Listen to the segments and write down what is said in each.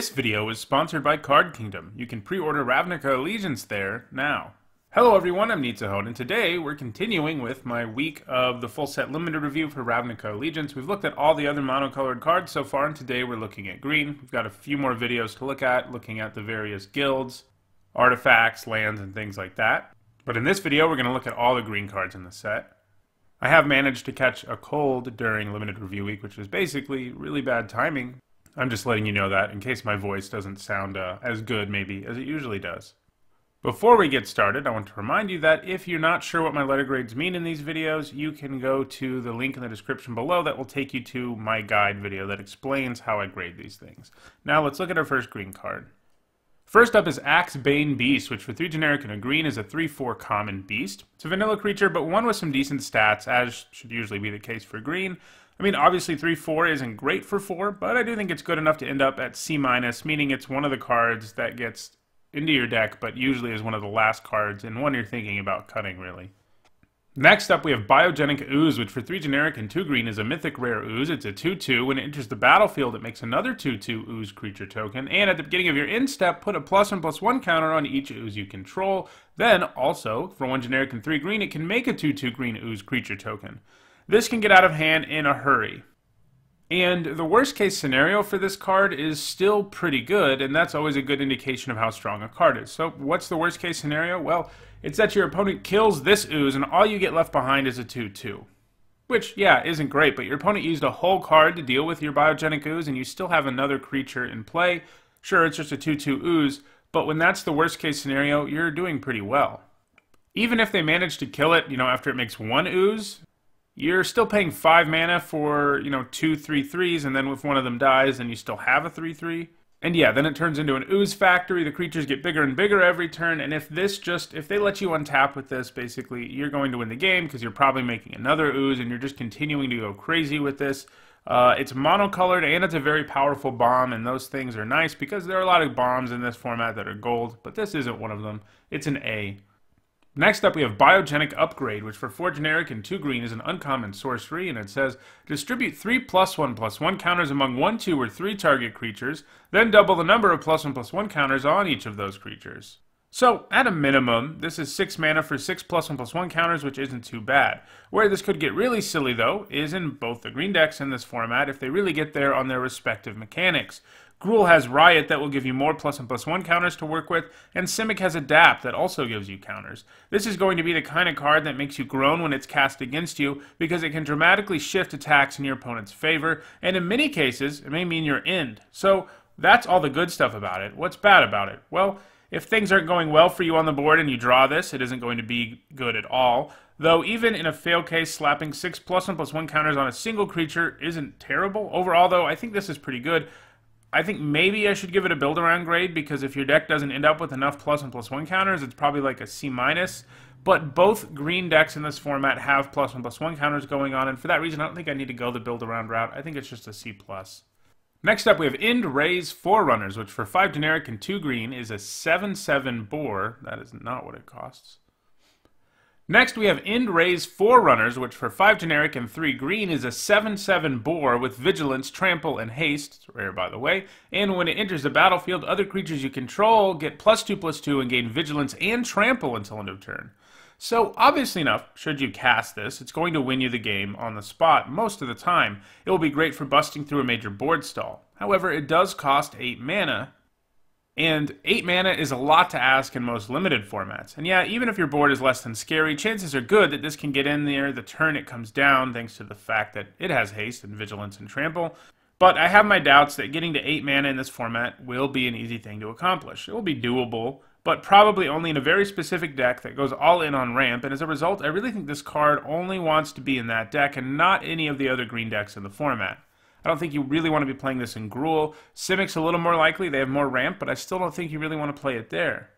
This video is sponsored by Card Kingdom. You can pre-order Ravnica Allegiance there now. Hello everyone, I'm Neatsahone, and today we're continuing with my week of the full set limited review for Ravnica Allegiance. We've looked at all the other monocolored cards so far, and today we're looking at green. We've got a few more videos to look at, looking at the various guilds, artifacts, lands, and things like that. But in this video, we're going to look at all the green cards in the set. I have managed to catch a cold during limited review week, which was basically really bad timing. I'm just letting you know that in case my voice doesn't sound as good maybe as it usually does. Before we get started, I want to remind you that if you're not sure what my letter grades mean in these videos, you can go to the link in the description below that will take you to my guide video that explains how I grade these things. Now let's look at our first green card. First up is Axebane Beast, which for 3 generic and a green is a 3/4 common beast. It's a vanilla creature, but one with some decent stats, as should usually be the case for green. I mean, obviously 3/4 isn't great for 4, but I do think it's good enough to end up at C-, meaning it's one of the cards that gets into your deck, but usually is one of the last cards and one you're thinking about cutting, really. Next up, we have Biogenic Ooze, which for 3 generic and 2 green is a mythic rare ooze. It's a 2/2. When it enters the battlefield, it makes another 2/2 ooze creature token. And at the beginning of your end step, put a +1/+1 counter on each ooze you control. Then, also, for 1 generic and 3 green, it can make a 2/2 green ooze creature token. This can get out of hand in a hurry. And the worst case scenario for this card is still pretty good, and that's always a good indication of how strong a card is. So what's the worst case scenario? Well, it's that your opponent kills this ooze and all you get left behind is a 2/2. Which, yeah, isn't great, but your opponent used a whole card to deal with your Biogenic Ooze and you still have another creature in play. Sure, it's just a 2/2 ooze, but when that's the worst case scenario, you're doing pretty well. Even if they manage to kill it, after it makes 1 ooze, you're still paying 5 mana for, 2 3/3s, and then if one of them dies, then you still have a 3/3. And yeah, then it turns into an ooze factory. The creatures get bigger and bigger every turn, and if they let you untap with this, basically, you're going to win the game because you're probably making another ooze, and you're just continuing to go crazy with this. It's monocolored, and it's a very powerful bomb, and those things are nice because there are a lot of bombs in this format that are gold, but this isn't one of them. It's an A. Next up, we have Biogenic Upgrade, which for 4 generic and 2 green is an uncommon sorcery, and it says, distribute 3 +1/+1 counters among 1, 2, or 3 target creatures, then double the number of +1/+1 counters on each of those creatures. So, at a minimum, this is 6 mana for 6 +1/+1 counters, which isn't too bad. Where this could get really silly, though, is in both the green decks in this format if they really get there on their respective mechanics. Gruul has Riot that will give you more +1/+1 counters to work with, and Simic has Adapt that also gives you counters. This is going to be the kind of card that makes you groan when it's cast against you, because it can dramatically shift attacks in your opponent's favor, and in many cases, it may mean your end. So, that's all the good stuff about it. What's bad about it? Well, if things aren't going well for you on the board and you draw this, it isn't going to be good at all. Though even in a fail case, slapping 6 +1/+1 counters on a single creature isn't terrible. Overall, though, I think this is pretty good. I think maybe I should give it a build-around grade, because if your deck doesn't end up with enough +1/+1 counters, it's probably like a C-. But both green decks in this format have +1/+1 counters going on, and for that reason, I don't think I need to go the build-around route. I think it's just a C+. Next up, we have Endres Forerunners, which for 5 generic and 2 green is a 7/7 boar. That is not what it costs. Next, we have Endres Forerunners, which for 5 generic and 3 green is a 7/7 boar with vigilance, trample, and haste. It's rare, by the way. And when it enters the battlefield, other creatures you control get +2/+2 and gain vigilance and trample until end of turn. So, obviously enough, should you cast this, it's going to win you the game on the spot most of the time. It will be great for busting through a major board stall. However, it does cost 8 mana. And 8 mana is a lot to ask in most limited formats. And yeah, even if your board is less than scary, chances are good that this can get in there the turn it comes down, thanks to the fact that it has haste and vigilance and trample. But I have my doubts that getting to 8 mana in this format will be an easy thing to accomplish. It will be doable, but probably only in a very specific deck that goes all in on ramp, and as a result, I really think this card only wants to be in that deck and not any of the other green decks in the format. I don't think you really want to be playing this in Gruul. Simic's a little more likely, they have more ramp, but I still don't think you really want to play it there.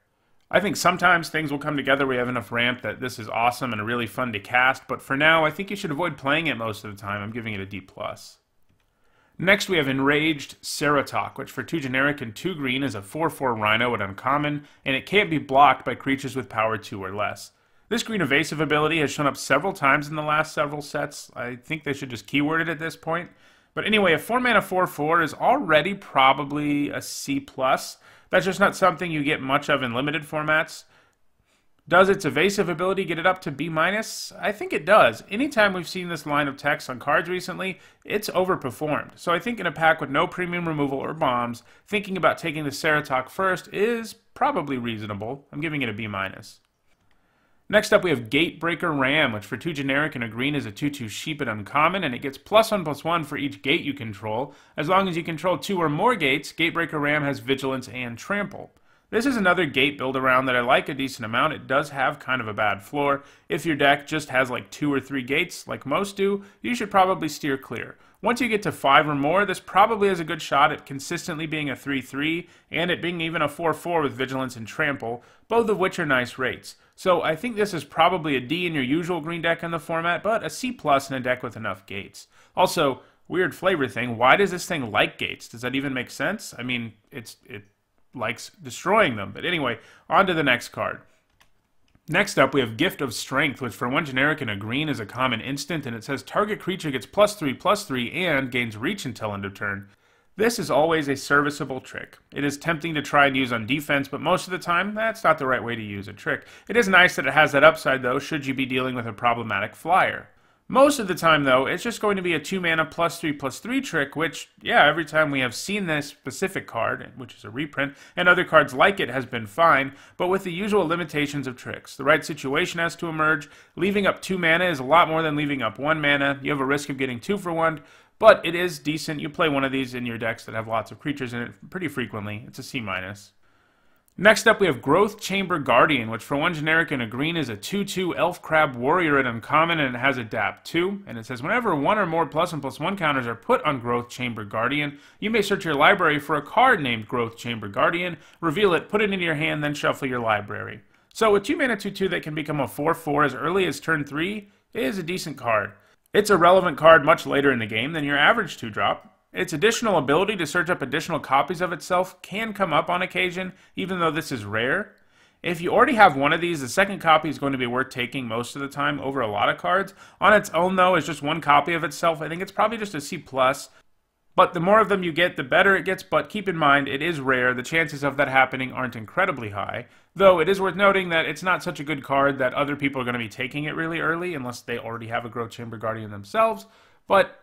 I think sometimes things will come together where you have enough ramp that this is awesome and really fun to cast, but for now, I think you should avoid playing it most of the time. I'm giving it a D+. Next, we have Enraged Serra, which for 2 generic and 2 green is a 4/4 Rhino at uncommon, and it can't be blocked by creatures with power 2 or less. This green evasive ability has shown up several times in the last several sets. I think they should just keyword it at this point. But anyway, a 4-mana 4/4 is already probably a C+. That's just not something you get much of in limited formats. Does its evasive ability get it up to B-? I think it does. Anytime we've seen this line of text on cards recently, it's overperformed. So I think in a pack with no premium removal or bombs, thinking about taking the Ceratok first is probably reasonable. I'm giving it a B-. Next up we have Gatebreaker Ram, which for 2 generic and a green is a 2/2 sheep at uncommon, and it gets +1/+1 for each gate you control. As long as you control 2 or more gates, Gatebreaker Ram has Vigilance and Trample. This is another gate build around that I like a decent amount. It does have kind of a bad floor. If your deck just has like 2 or 3 gates, like most do, you should probably steer clear. Once you get to 5 or more, this probably has a good shot at consistently being a 3/3, and it being even a 4/4 with Vigilance and Trample, both of which are nice rates. So I think this is probably a D in your usual green deck in the format, but a C+ in a deck with enough gates. Also, weird flavor thing, why does this thing like gates? Does that even make sense? I mean, it likes destroying them. But anyway, on to the next card. Next up, we have Gift of Strength, which for 1 generic and a green is a common instant, and it says target creature gets +3/+3 and gains reach until end of turn. This is always a serviceable trick. It is tempting to try and use on defense, but most of the time, that's not the right way to use a trick. It is nice that it has that upside, though, should you be dealing with a problematic flyer. Most of the time, though, it's just going to be a 2-mana +3/+3 trick, which, yeah, every time we have seen this specific card, which is a reprint, and other cards like it has been fine, but with the usual limitations of tricks. The right situation has to emerge. Leaving up 2 mana is a lot more than leaving up 1 mana. You have a risk of getting 2 for 1, but it is decent. You play one of these in your decks that have lots of creatures in it pretty frequently. It's a C-. Next up, we have Growth Chamber Guardian, which for 1 generic and a green is a 2/2 Elf Crab Warrior at uncommon, and it has Adapt 2. And it says, whenever 1 or more +1/+1 counters are put on Growth Chamber Guardian, you may search your library for a card named Growth Chamber Guardian, reveal it, put it into your hand, then shuffle your library. So a 2-mana 2/2 that can become a 4/4 as early as turn 3 is a decent card. It's a relevant card much later in the game than your average 2-drop. Its additional ability to search up additional copies of itself can come up on occasion, even though this is rare. If you already have one of these, the second copy is going to be worth taking most of the time over a lot of cards. On its own, though, as just one copy of itself, I think it's probably just a C+. But the more of them you get, the better it gets, but keep in mind, it is rare. The chances of that happening aren't incredibly high. Though it is worth noting that it's not such a good card that other people are going to be taking it really early, unless they already have a Growth Chamber Guardian themselves. But,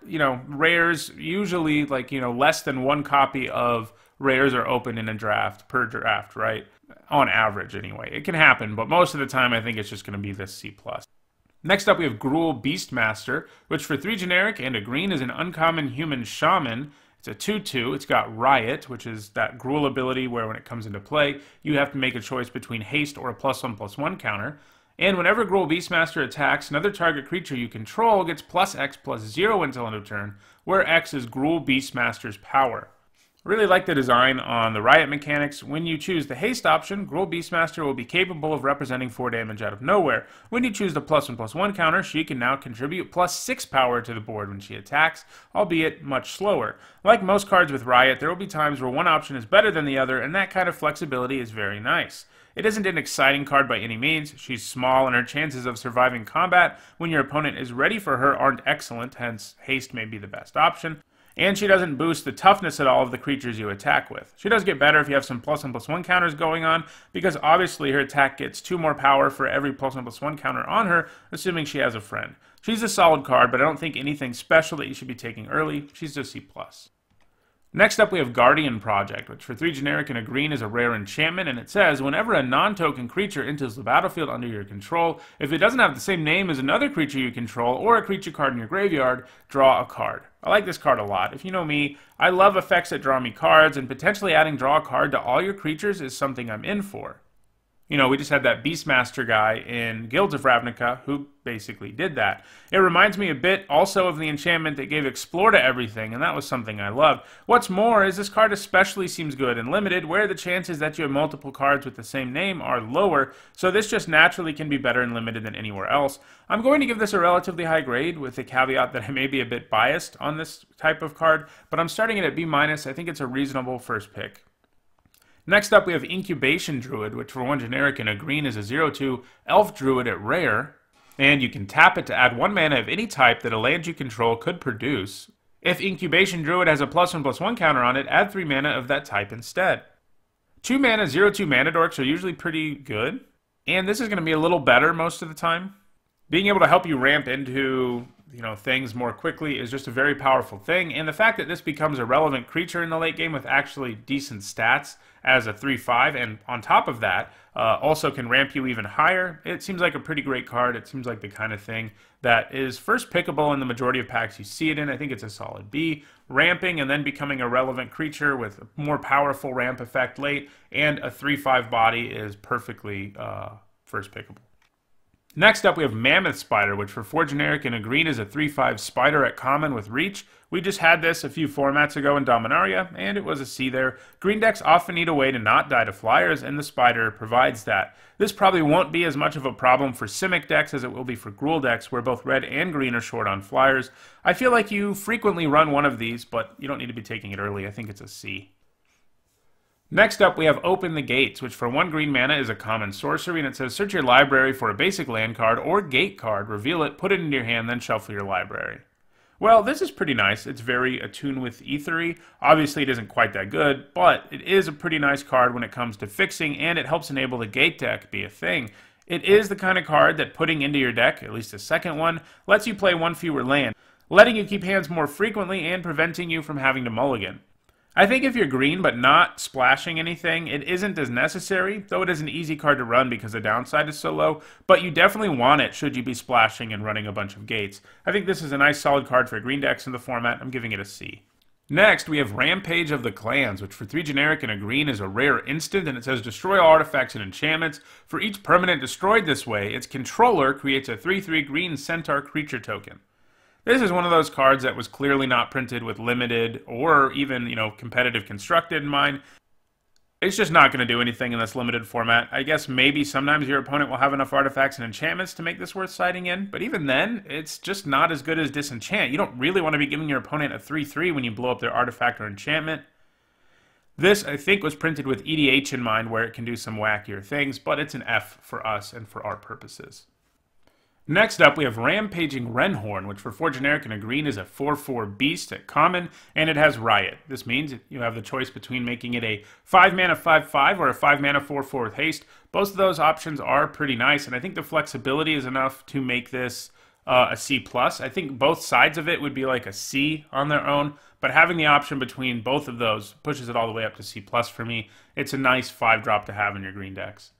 rares, usually, less than 1 copy of rares are open in a draft, per draft, right? On average, anyway. It can happen, but most of the time, I think it's just going to be this C+. Next up, we have Gruul Beastmaster, which for 3 generic and a green is an uncommon human shaman. It's a 2/2. It's got Riot, which is that Gruul ability where when it comes into play, you have to make a choice between haste or a +1/+1 counter. And whenever Gruul Beastmaster attacks, another target creature you control gets +X/+0 until end of turn, where X is Gruul Beastmaster's power. Really like the design on the Riot mechanics. When you choose the haste option, Gruul Beastmaster will be capable of representing 4 damage out of nowhere. When you choose the +1/+1 counter, she can now contribute +6 power to the board when she attacks, albeit much slower. Like most cards with Riot, there will be times where one option is better than the other, and that kind of flexibility is very nice. It isn't an exciting card by any means. She's small, and her chances of surviving combat when your opponent is ready for her aren't excellent, hence haste may be the best option. And she doesn't boost the toughness at all of the creatures you attack with. She does get better if you have some +1/+1 counters going on, because obviously her attack gets 2 more power for every +1/+1 counter on her, assuming she has a friend. She's a solid card, but I don't think anything special that you should be taking early. She's just C+. Next up, we have Guardian Project, which for 3 generic and a green is a rare enchantment, and it says, whenever a non-token creature enters the battlefield under your control, if it doesn't have the same name as another creature you control or a creature card in your graveyard, draw a card. I like this card a lot. If you know me, I love effects that draw me cards, and potentially adding draw a card to all your creatures is something I'm in for. We just had that Beastmaster guy in Guilds of Ravnica who basically did that. It reminds me a bit also of the enchantment that gave Explore to everything, and that was something I loved. What's more is this card especially seems good in Limited, where the chances that you have multiple cards with the same name are lower, so this just naturally can be better in Limited than anywhere else. I'm going to give this a relatively high grade, with the caveat that I may be a bit biased on this type of card, but I'm starting it at B-. I think it's a reasonable first pick. Next up, we have Incubation Druid, which for 1 generic and a green is a 0/2 Elf Druid at rare, and you can tap it to add 1 mana of any type that a land you control could produce. If Incubation Druid has a +1/+1 counter on it, add 3 mana of that type instead. 2 mana 0/2 mana dorks are usually pretty good, and this is going to be a little better most of the time. Being able to help you ramp into things more quickly is just a very powerful thing, and the fact that this becomes a relevant creature in the late game with actually decent stats as a 3/5, and on top of that, also can ramp you even higher, it seems like a pretty great card. It seems like the kind of thing that is first pickable in the majority of packs you see it in. I think it's a solid B. Ramping and then becoming a relevant creature with a more powerful ramp effect late, and a 3/5 body is perfectly first pickable. Next up, we have Mammoth Spider, which for 4 generic and a green is a 3/5 spider at common with reach. We just had this a few formats ago in Dominaria, and it was a C there. Green decks often need a way to not die to flyers, and the spider provides that. This probably won't be as much of a problem for Simic decks as it will be for Gruul decks, where both red and green are short on flyers. I feel like you frequently run one of these, but you don't need to be taking it early. I think it's a C. Next up, we have Open the Gates, which for 1 green mana is a common sorcery, and it says search your library for a basic land card or gate card, reveal it, put it into your hand, then shuffle your library. Well, this is pretty nice. It's very attuned with Ethery. Obviously, it isn't quite that good, but it is a pretty nice card when it comes to fixing, and it helps enable the gate deck be a thing. It is the kind of card that putting into your deck, at least a second one, lets you play 1 fewer land, letting you keep hands more frequently and preventing you from having to mulligan. I think if you're green but not splashing anything, it isn't as necessary, though it is an easy card to run because the downside is so low, but you definitely want it should you be splashing and running a bunch of gates. I think this is a nice solid card for green decks in the format. I'm giving it a C. Next, we have Rampage of the Clans, which for 3 generic and a green is a rare instant, and it says destroy all artifacts and enchantments. For each permanent destroyed this way, its controller creates a 3/3 green centaur creature token. This is one of those cards that was clearly not printed with limited or even, competitive constructed in mind. It's just not going to do anything in this limited format. I guess maybe sometimes your opponent will have enough artifacts and enchantments to make this worth siding in, but even then, it's just not as good as Disenchant. You don't really want to be giving your opponent a 3/3 when you blow up their artifact or enchantment. This, I think, was printed with EDH in mind, where it can do some wackier things, but it's an F for us and for our purposes. Next up, we have Rampaging Ren Horn, which for 4 generic and a green is a 4/4 beast at common, and it has Riot. This means you have the choice between making it a 5 mana 5/5 or a 5 mana 4/4 with haste. Both of those options are pretty nice, and I think the flexibility is enough to make this a C+. I think both sides of it would be like a C on their own, but having the option between both of those pushes it all the way up to C+ for me. It's a nice 5-drop to have in your green decks.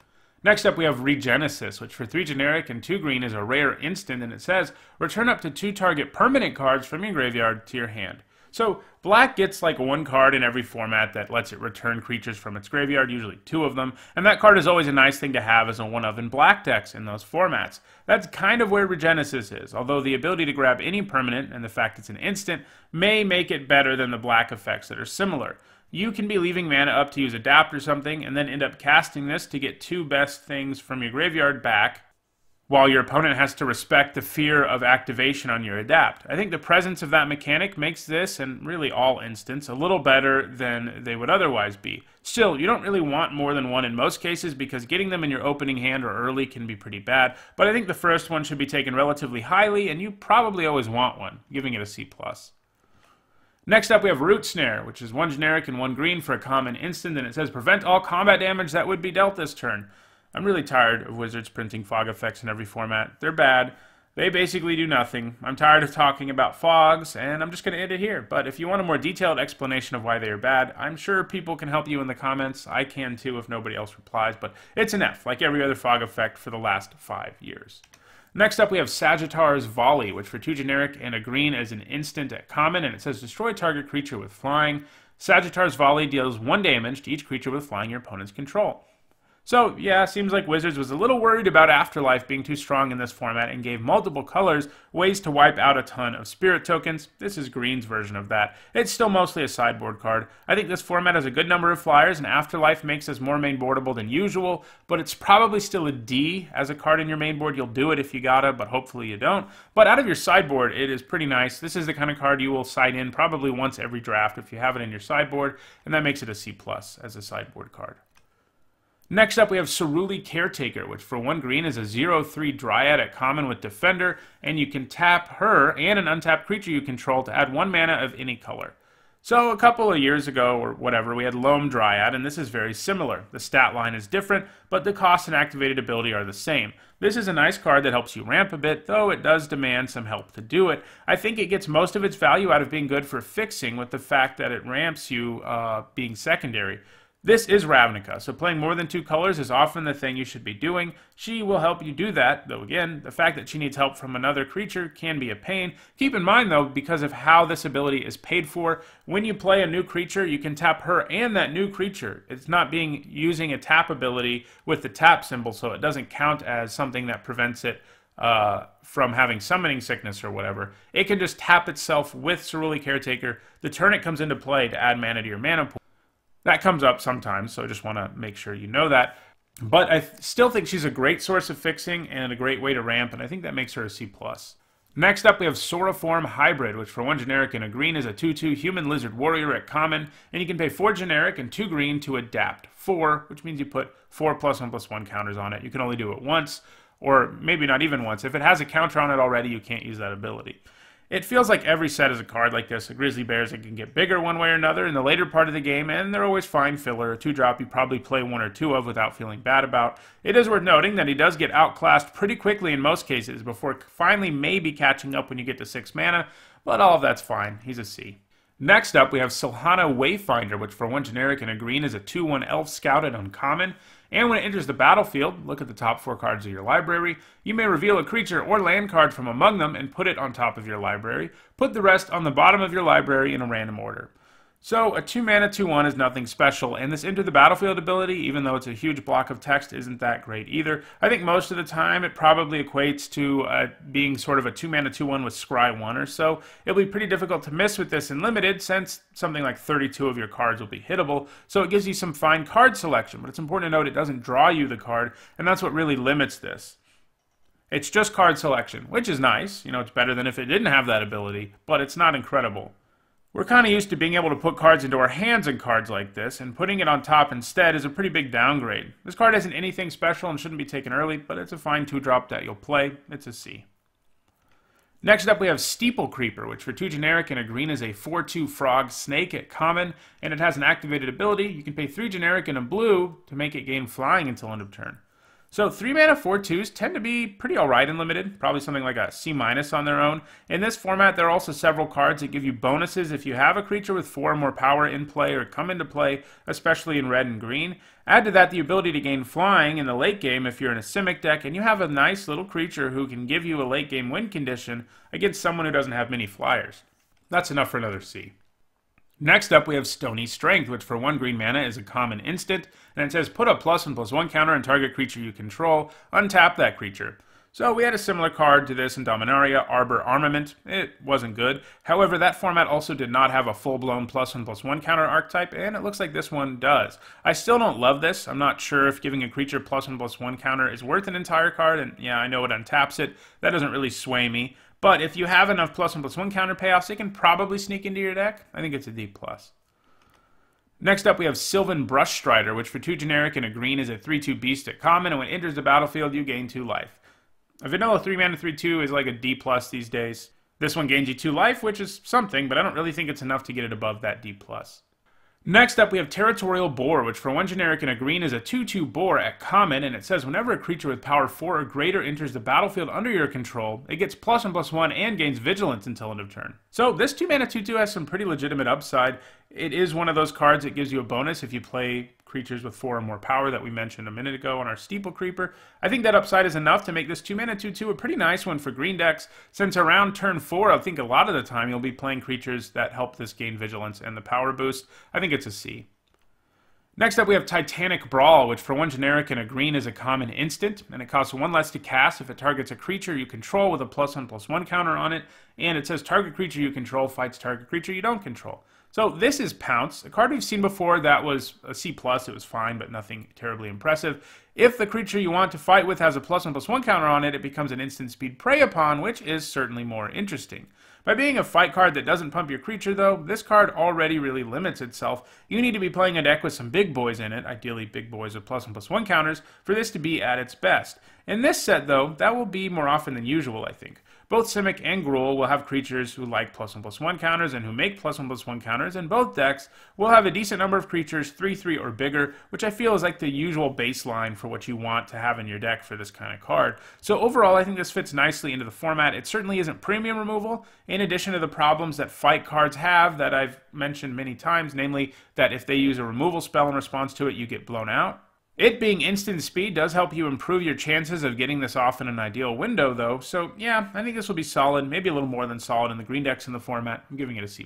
Next up, we have Regenesis, which for 3 generic and 2 green is a rare instant, and it says, return up to 2 target permanent cards from your graveyard to your hand. So, black gets like 1 card in every format that lets it return creatures from its graveyard, usually 2 of them, and that card is always a nice thing to have as a 1-of in black decks in those formats. That's kind of where Regenesis is, although the ability to grab any permanent, and the fact it's an instant, may make it better than the black effects that are similar. You can be leaving mana up to use Adapt or something, and then end up casting this to get 2 best things from your graveyard back, while your opponent has to respect the fear of activation on your Adapt. I think the presence of that mechanic makes this, and really all instants, a little better than they would otherwise be. Still, you don't really want more than 1 in most cases, because getting them in your opening hand or early can be pretty bad, but I think the first one should be taken relatively highly, and you probably always want one, giving it a C+. Next up, we have Root Snare, which is 1 generic and 1 green for a common instant, and it says prevent all combat damage that would be dealt this turn. I'm really tired of Wizards printing fog effects in every format. They're bad. They basically do nothing. I'm tired of talking about fogs, and I'm just going to end it here. But if you want a more detailed explanation of why they are bad, I'm sure people can help you in the comments. I can too if nobody else replies, but it's an F, like every other fog effect for the last 5 years. Next up, we have Sachet Ars Volley, which for 2 generic and a green is an instant at common, and it says destroy target creature with flying. Sachet Ars Volley deals 1 damage to each creature with flying your opponent's control. So, yeah, seems like Wizards was a little worried about Afterlife being too strong in this format and gave multiple colors ways to wipe out a ton of spirit tokens. This is Green's version of that. It's still mostly a sideboard card. I think this format has a good number of flyers, and Afterlife makes this more mainboardable than usual, but it's probably still a D as a card in your mainboard. You'll do it if you gotta, but hopefully you don't. But out of your sideboard, it is pretty nice. This is the kind of card you will side in probably once every draft if you have it in your sideboard, and that makes it a C+ as a sideboard card. Next up, we have Cerulean Caretaker, which for 1 green is a 0/3 Dryad at common with Defender, and you can tap her and an untapped creature you control to add 1 mana of any color. So a couple of years ago, or whatever, we had Loam Dryad, and this is very similar. The stat line is different, but the cost and activated ability are the same. This is a nice card that helps you ramp a bit, though it does demand some help to do it. I think it gets most of its value out of being good for fixing, with the fact that it ramps you being secondary. This is Ravnica, so playing more than 2 colors is often the thing you should be doing. She will help you do that, though again, the fact that she needs help from another creature can be a pain. Keep in mind, though, because of how this ability is paid for, when you play a new creature, you can tap her and that new creature. It's not using a tap ability with the tap symbol, so it doesn't count as something that prevents it from having summoning sickness or whatever. It can just tap itself with Cerulean Caretaker the turn it comes into play to add mana to your mana pool. That comes up sometimes, so I just want to make sure you know that. But I still think she's a great source of fixing and a great way to ramp, and I think that makes her a C+. Next up, we have Sora Form Hybrid, which for 1 generic and a green is a 2/2 Human Lizard Warrior at common, and you can pay 4 generic and 2 green to adapt 4, which means you put 4 +1/+1 counters on it. You can only do it once, or maybe not even once. If it has a counter on it already, you can't use that ability. It feels like every set is a card like this. The Grizzly Bears that can get bigger one way or another in the later part of the game, and they're always fine filler. A 2-drop you probably play 1 or 2 of without feeling bad about. It is worth noting that he does get outclassed pretty quickly in most cases before finally maybe catching up when you get to 6 mana, but all of that's fine. He's a C. Next up, we have Sahana Wayfinder, which for 1 generic and a green is a 2/1 Elf Scout at uncommon. And when it enters the battlefield, look at the top 4 cards of your library. You may reveal a creature or land card from among them and put it on top of your library. Put the rest on the bottom of your library in a random order. So a 2-mana 2/1 is nothing special, and this Enter the Battlefield ability, even though it's a huge block of text, isn't that great either. I think most of the time it probably equates to being sort of a 2-mana 2/1 with Scry 1 or so. It'll be pretty difficult to miss with this in Limited, since something like 32 of your cards will be hittable, so it gives you some fine card selection, but it's important to note it doesn't draw you the card, and that's what really limits this. It's just card selection, which is nice. You know, it's better than if it didn't have that ability, but it's not incredible. We're kind of used to being able to put cards into our hands in cards like this, and putting it on top instead is a pretty big downgrade. This card isn't anything special and shouldn't be taken early, but it's a fine 2-drop that you'll play. It's a C. Next up, we have Steeple Creeper, which for 2 generic and a green is a 4/2 Frog Snake at common, and it has an activated ability. You can pay 3 generic and a blue to make it gain flying until end of turn. So 3-mana 4/2s tend to be pretty alright in Limited, probably something like a C- on their own. In this format, there are also several cards that give you bonuses if you have a creature with 4 or more power in play or come into play, especially in red and green. Add to that the ability to gain flying in the late game if you're in a Simic deck, and you have a nice little creature who can give you a late game win condition against someone who doesn't have many flyers. That's enough for another C. Next up, we have Stony Strength, which for 1 green mana is a common instant, and it says put a +1/+1 counter on target creature you control, untap that creature. So we had a similar card to this in Dominaria, Arbor Armament. It wasn't good. However, that format also did not have a full-blown +1/+1 counter archetype, and it looks like this one does. I still don't love this. I'm not sure if giving a creature +1/+1 counter is worth an entire card, and yeah, I know it untaps it. That doesn't really sway me. But if you have enough +1/+1 counter payoffs, it can probably sneak into your deck. I think it's a D+. Next up, we have Sylvan Brush Strider, which for 2 generic and a green is a 3/2 beast at common, and when it enters the battlefield, you gain 2 life. A vanilla 3-mana 3/2 is like a D+ these days. This one gains you 2 life, which is something, but I don't really think it's enough to get it above that D+. Next up, we have Territorial Bore, which for 1 generic and a green is a 2/2 Boar at common, and it says whenever a creature with power 4 or greater enters the battlefield under your control, it gets +1/+1 and gains vigilance until end of turn. So this 2-mana 2/2 has some pretty legitimate upside. It is one of those cards that gives you a bonus if you play creatures with 4 or more power that we mentioned a minute ago on our Steeple Creeper. I think that upside is enough to make this 2-mana 2/2 a pretty nice one for green decks, since around turn 4, I think a lot of the time you'll be playing creatures that help this gain vigilance and the power boost. I think it's a C. Next up, we have Titanic Brawl, which for 1 generic and a green is a common instant, and it costs 1 less to cast if it targets a creature you control with a +1/+1 counter on it, and it says target creature you control fights target creature you don't control. So this is Pounce, a card we've seen before that was a C+, it was fine, but nothing terribly impressive. If the creature you want to fight with has a +1/+1 counter on it, it becomes an instant speed Prey Upon, which is certainly more interesting. By being a fight card that doesn't pump your creature though, this card already really limits itself. You need to be playing a deck with some big boys in it, ideally big boys with +1/+1 counters, for this to be at its best. In this set though, that will be more often than usual, I think. Both Simic and Gruul will have creatures who like +1/+1 counters and who make +1/+1 counters, and both decks will have a decent number of creatures, 3/3 or bigger, which I feel is like the usual baseline for what you want to have in your deck for this kind of card. So overall, I think this fits nicely into the format. It certainly isn't premium removal, in addition to the problems that fight cards have that I've mentioned many times, namely that if they use a removal spell in response to it, you get blown out. It being instant speed does help you improve your chances of getting this off in an ideal window, though, so yeah, I think this will be solid, maybe a little more than solid in the green decks in the format. I'm giving it a C+.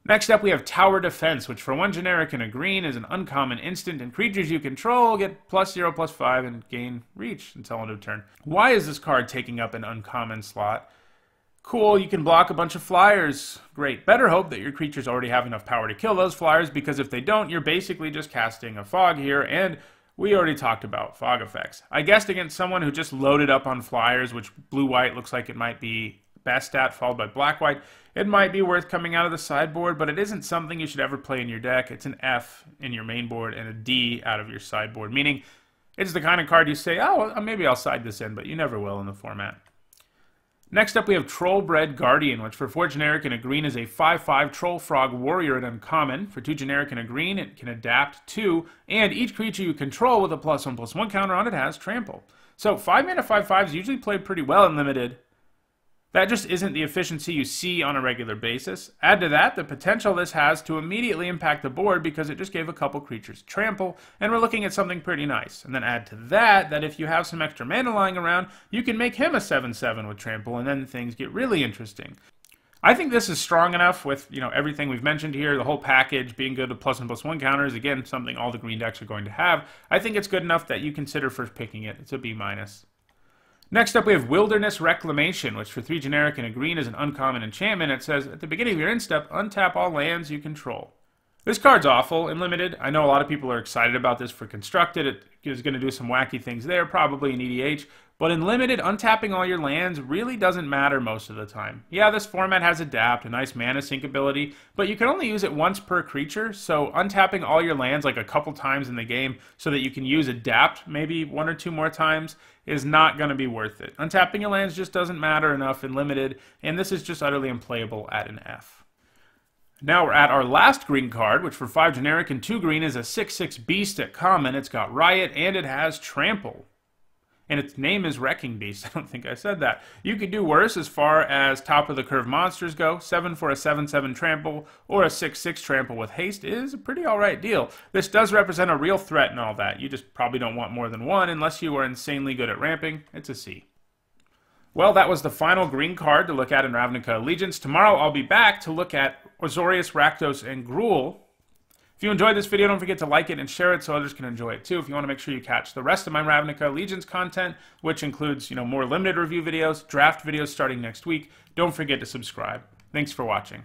Next up, we have Tower Defense, which for 1 generic and a green is an uncommon instant, and creatures you control get +0/+5 and gain reach until end of turn. Why is this card taking up an uncommon slot? Cool, you can block a bunch of flyers. Great. Better hope that your creatures already have enough power to kill those flyers, because if they don't, you're basically just casting a fog here, and we already talked about fog effects. I guessed against someone who just loaded up on flyers, which blue-white looks like it might be best at, followed by black-white. It might be worth coming out of the sideboard, but it isn't something you should ever play in your deck. It's an F in your main board and a D out of your sideboard, meaning it's the kind of card you say, oh, well, maybe I'll side this in, but you never will in the format. Next up, we have Trollbred Guardian, which for 4 generic and a green is a 5/5 Troll Frog Warrior at uncommon. For 2 generic and a green, it can adapt to, and each creature you control with a +1/+1 counter on it has trample. So 5-mana 5/5s usually play pretty well in limited. That just isn't the efficiency you see on a regular basis. Add to that the potential this has to immediately impact the board because it just gave a couple creatures trample, and we're looking at something pretty nice. And then add to that if you have some extra mana lying around, you can make him a 7/7 with trample, and then things get really interesting. I think this is strong enough with, everything we've mentioned here, the whole package being good with +1/+1 counters, again, something all the green decks are going to have. I think it's good enough that you consider first picking it. It's a B-. Next up, we have Wilderness Reclamation, which for 3 generic and a green is an uncommon enchantment. It says, at the beginning of your end step, untap all lands you control. This card's awful in limited. I know a lot of people are excited about this for constructed. It is going to do some wacky things there, probably in EDH. But in limited, untapping all your lands really doesn't matter most of the time. Yeah, this format has adapt, a nice mana sink ability, but you can only use it once per creature, so untapping all your lands like a couple times in the game so that you can use adapt maybe 1 or 2 more times is not going to be worth it. Untapping your lands just doesn't matter enough in limited, and this is just utterly unplayable at an F. Now we're at our last green card, which for 5 generic and 2 green is a 6/6 beast at common. It's got Riot and it has Trample. And its name is Wrecking Beast. I don't think I said that. You could do worse as far as top of the curve monsters go. 7 for a 7/7 trample or a 6/6 trample with haste is a pretty alright deal. This does represent a real threat and all that. You just probably don't want more than one unless you are insanely good at ramping. It's a C. Well, that was the final green card to look at in Ravnica Allegiance. Tomorrow I'll be back to look at Azorius, Rakdos, and Gruul. If you enjoyed this video, don't forget to like it and share it so others can enjoy it too. If you want to make sure you catch the rest of my Ravnica Allegiance content, which includes, more limited review videos, draft videos starting next week, don't forget to subscribe. Thanks for watching.